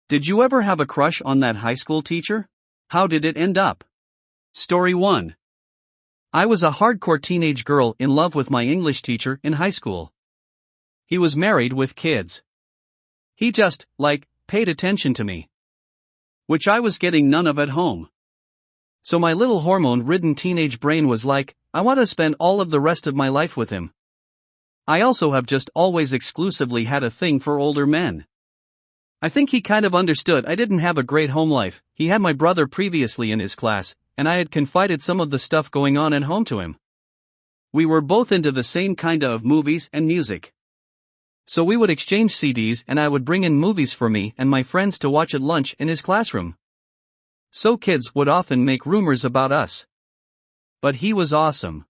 Did you ever have a crush on that high school teacher? How did it end up? Story 1. I was a hardcore teenage girl in love with my English teacher in high school. He was married with kids. He just, paid attention to me. Which I was getting none of at home. So my little hormone-ridden teenage brain was like, I want to spend all of the rest of my life with him. I also have just always exclusively had a thing for older men. I think he kind of understood I didn't have a great home life. He had my brother previously in his class, and I had confided some of the stuff going on at home to him. We were both into the same kinda of movies and music. So we would exchange CDs and I would bring in movies for me and my friends to watch at lunch in his classroom. So kids would often make rumors about us. But he was awesome.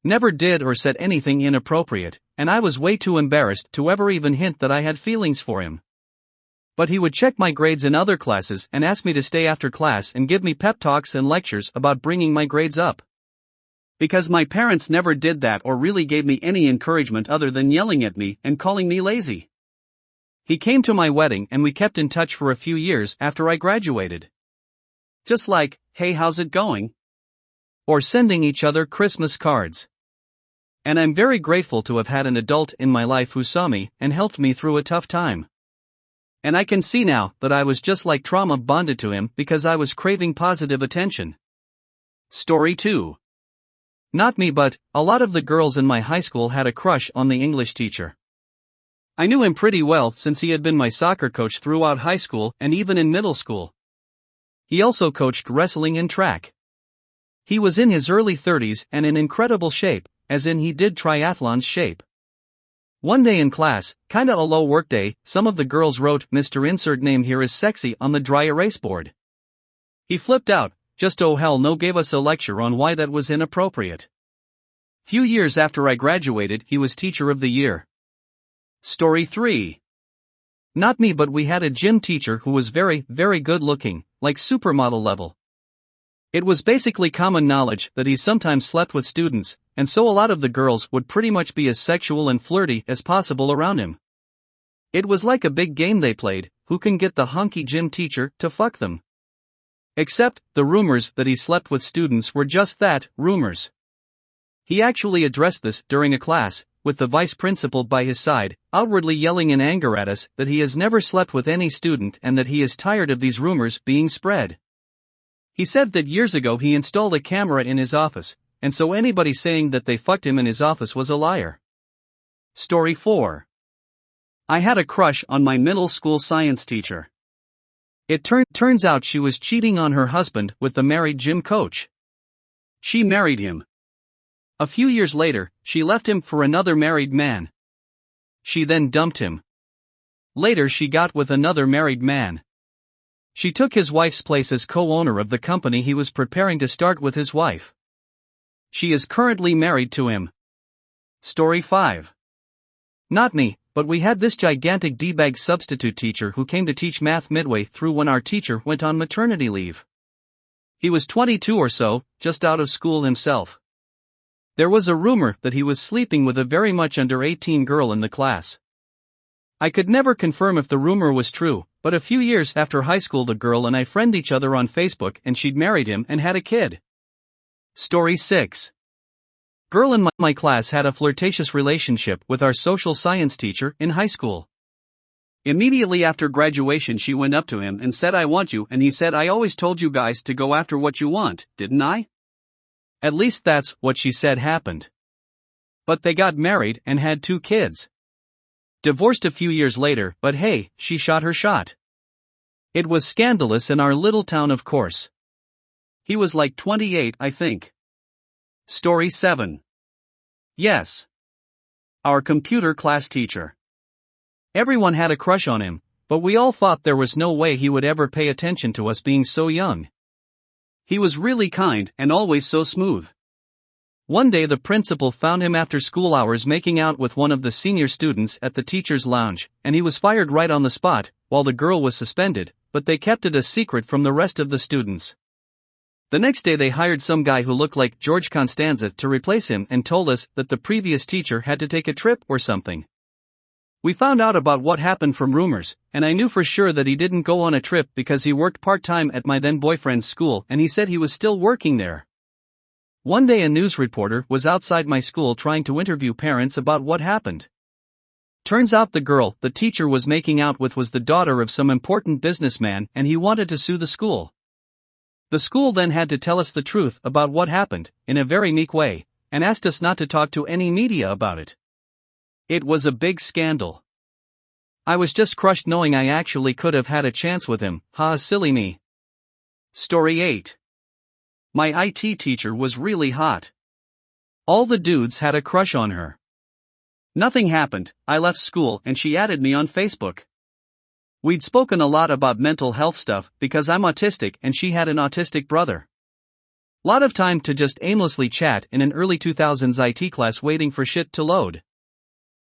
Never did or said anything inappropriate, and I was way too embarrassed to ever even hint that I had feelings for him. But he would check my grades in other classes and ask me to stay after class and give me pep talks and lectures about bringing my grades up. Because my parents never did that or really gave me any encouragement other than yelling at me and calling me lazy. He came to my wedding and we kept in touch for a few years after I graduated. Just like, hey, how's it going? Or sending each other Christmas cards. And I'm very grateful to have had an adult in my life who saw me and helped me through a tough time. And I can see now that I was just like trauma bonded to him because I was craving positive attention. Story 2. Not me, but a lot of the girls in my high school had a crush on the English teacher. I knew him pretty well since he had been my soccer coach throughout high school and even in middle school. He also coached wrestling and track. He was in his early 30s and in incredible shape, as in he did triathlons shape. One day in class, kinda a low work day, some of the girls wrote Mr. Insert Name Here is Sexy on the dry erase board. He flipped out, just oh hell no, gave us a lecture on why that was inappropriate. Few years after I graduated, he was Teacher of the Year. Story 3. Not me, but we had a gym teacher who was very, very good looking, like supermodel level. It was basically common knowledge that he sometimes slept with students, and so a lot of the girls would pretty much be as sexual and flirty as possible around him. It was like a big game they played, who can get the honky gym teacher to fuck them. Except, the rumors that he slept with students were just that, rumors. He actually addressed this during a class, with the vice principal by his side, outwardly yelling in anger at us that he has never slept with any student and that he is tired of these rumors being spread. He said that years ago he installed a camera in his office, and so anybody saying that they fucked him in his office was a liar. Story 4. I had a crush on my middle school science teacher. It turns out she was cheating on her husband with the married gym coach. She married him. A few years later, she left him for another married man. She then dumped him. Later she got with another married man. She took his wife's place as co-owner of the company he was preparing to start with his wife. She is currently married to him. Story 5. Not me, but we had this gigantic D-bag substitute teacher who came to teach math midway through when our teacher went on maternity leave. He was 22 or so, just out of school himself. There was a rumor that he was sleeping with a very much under 18 girl in the class. I could never confirm if the rumor was true, but a few years after high school the girl and I friend each other on Facebook and she'd married him and had a kid. Story 6. Girl in my class had a flirtatious relationship with our social science teacher in high school. Immediately after graduation she went up to him and said, I want you, and he said, I always told you guys to go after what you want, didn't I? At least that's what she said happened. But they got married and had 2 kids. Divorced a few years later, but hey, she shot her shot. It was scandalous in our little town, of course. He was like 28, I think. Story 7. Yes. Our computer class teacher. Everyone had a crush on him, but we all thought there was no way he would ever pay attention to us being so young. He was really kind and always so smooth. One day the principal found him after school hours making out with one of the senior students at the teacher's lounge, and he was fired right on the spot, while the girl was suspended, but they kept it a secret from the rest of the students. The next day they hired some guy who looked like George Costanza to replace him and told us that the previous teacher had to take a trip or something. We found out about what happened from rumors, and I knew for sure that he didn't go on a trip because he worked part-time at my then boyfriend's school and he said he was still working there. One day a news reporter was outside my school trying to interview parents about what happened. Turns out the girl the teacher was making out with was the daughter of some important businessman and he wanted to sue the school. The school then had to tell us the truth about what happened, in a very meek way, and asked us not to talk to any media about it. It was a big scandal. I was just crushed knowing I actually could have had a chance with him, silly me. Story 8. My IT teacher was really hot. All the dudes had a crush on her. Nothing happened, I left school and she added me on Facebook. We'd spoken a lot about mental health stuff because I'm autistic and she had an autistic brother. Lot of time to just aimlessly chat in an early 2000s IT class waiting for shit to load.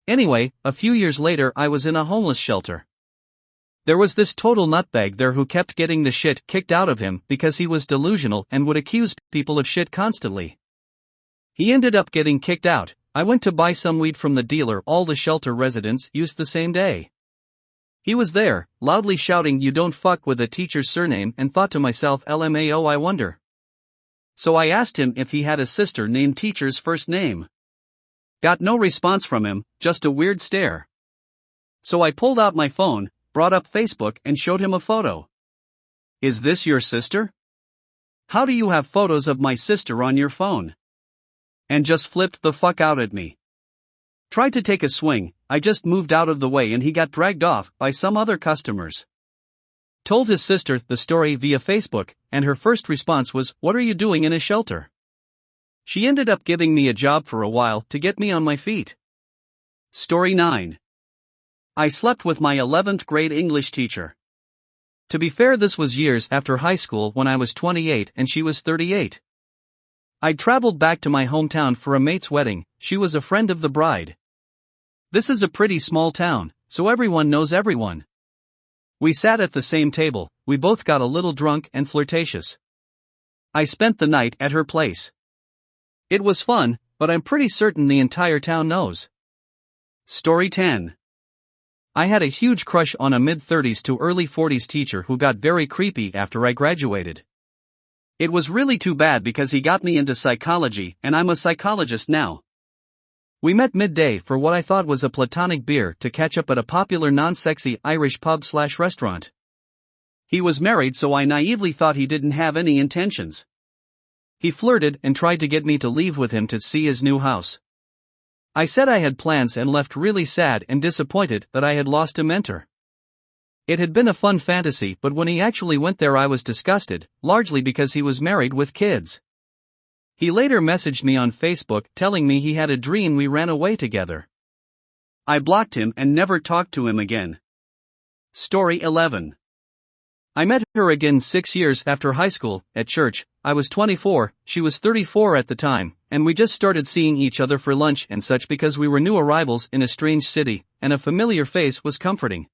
Anyway, a few years later I was in a homeless shelter. There was this total nutbag there who kept getting the shit kicked out of him because he was delusional and would accuse people of shit constantly. He ended up getting kicked out. I went to buy some weed from the dealer all the shelter residents used the same day. He was there, loudly shouting "You don't fuck with a teacher's surname," and thought to myself, LMAO, I wonder. So I asked him if he had a sister named teacher's first name. Got no response from him, just a weird stare. So I pulled out my phone, brought up Facebook and showed him a photo. Is this your sister? How do you have photos of my sister on your phone? And just flipped the fuck out at me. Tried to take a swing, I just moved out of the way and he got dragged off by some other customers. Told his sister the story via Facebook, and her first response was, "What are you doing in a shelter?" She ended up giving me a job for a while to get me on my feet. Story 9. I slept with my 11th grade English teacher. To be fair, this was years after high school when I was 28 and she was 38. I'd traveled back to my hometown for a mate's wedding. She was a friend of the bride. This is a pretty small town, so everyone knows everyone. We sat at the same table, we both got a little drunk and flirtatious. I spent the night at her place. It was fun, but I'm pretty certain the entire town knows. Story 10. I had a huge crush on a mid-30s to early 40s teacher who got very creepy after I graduated. It was really too bad because he got me into psychology and I'm a psychologist now. We met midday for what I thought was a platonic beer to catch up at a popular non-sexy Irish pub/restaurant. He was married, so I naively thought he didn't have any intentions. He flirted and tried to get me to leave with him to see his new house. I said I had plans and left really sad and disappointed that I had lost a mentor. It had been a fun fantasy, but when he actually went there I was disgusted, largely because he was married with kids. He later messaged me on Facebook telling me he had a dream we ran away together. I blocked him and never talked to him again. Story 11. I met her again 6 years after high school, at church. I was 24, she was 34 at the time, and we just started seeing each other for lunch and such because we were new arrivals in a strange city, and a familiar face was comforting.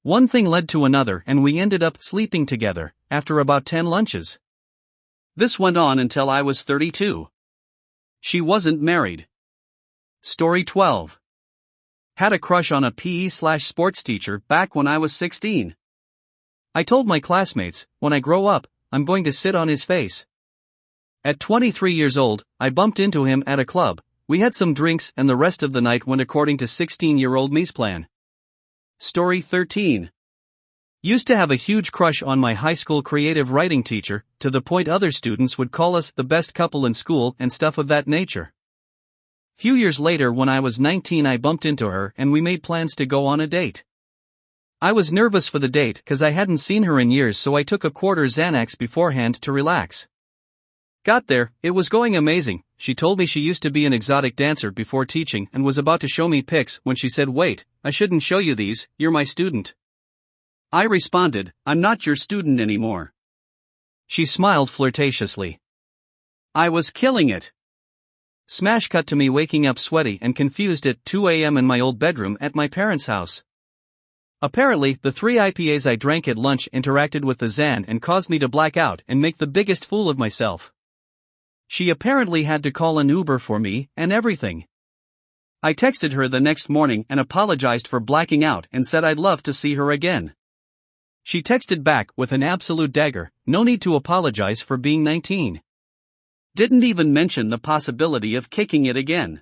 One thing led to another and we ended up sleeping together, after about 10 lunches. This went on until I was 32. She wasn't married. Story 12. Had a crush on a PE/sports teacher back when I was 16. I told my classmates, when I grow up, I'm going to sit on his face. At 23 years old, I bumped into him at a club. We had some drinks and the rest of the night went according to 16-year-old me's plan. Story 13. Used to have a huge crush on my high school creative writing teacher, to the point other students would call us the best couple in school and stuff of that nature. Few years later, when I was 19, I bumped into her and we made plans to go on a date. I was nervous for the date cause I hadn't seen her in years, so I took a quarter Xanax beforehand to relax. Got there, it was going amazing. She told me she used to be an exotic dancer before teaching and was about to show me pics when she said, "Wait, I shouldn't show you these, you're my student." I responded, "I'm not your student anymore." She smiled flirtatiously. I was killing it. Smash cut to me waking up sweaty and confused at 2 a.m. in my old bedroom at my parents' house. Apparently, the 3 IPAs I drank at lunch interacted with the Xan and caused me to black out and make the biggest fool of myself. She apparently had to call an Uber for me, and everything. I texted her the next morning and apologized for blacking out and said I'd love to see her again. She texted back with an absolute dagger, "No need to apologize for being 19. Didn't even mention the possibility of kicking it again.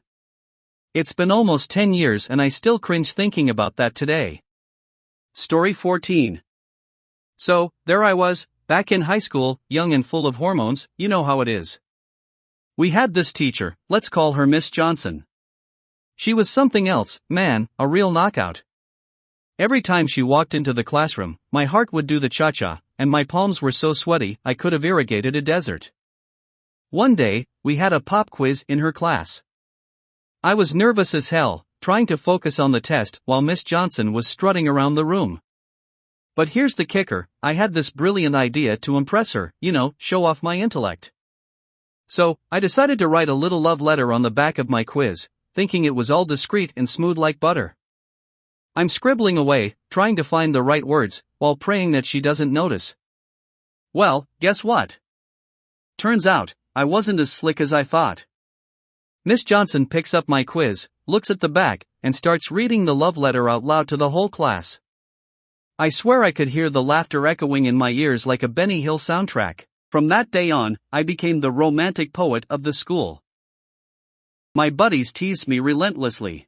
It's been almost 10 years and I still cringe thinking about that today." Story 14. So, there I was, back in high school, young and full of hormones, you know how it is. We had this teacher, let's call her Miss Johnson. She was something else, man, a real knockout. Every time she walked into the classroom, my heart would do the cha-cha, and my palms were so sweaty I could have irrigated a desert. One day, we had a pop quiz in her class. I was nervous as hell, trying to focus on the test while Miss Johnson was strutting around the room. But here's the kicker, I had this brilliant idea to impress her, show off my intellect. So, I decided to write a little love letter on the back of my quiz, thinking it was all discreet and smooth like butter. I'm scribbling away, trying to find the right words, while praying that she doesn't notice. Well, guess what? Turns out, I wasn't as slick as I thought. Miss Johnson picks up my quiz, looks at the back, and starts reading the love letter out loud to the whole class. I swear I could hear the laughter echoing in my ears like a Benny Hill soundtrack. From that day on, I became the romantic poet of the school. My buddies teased me relentlessly.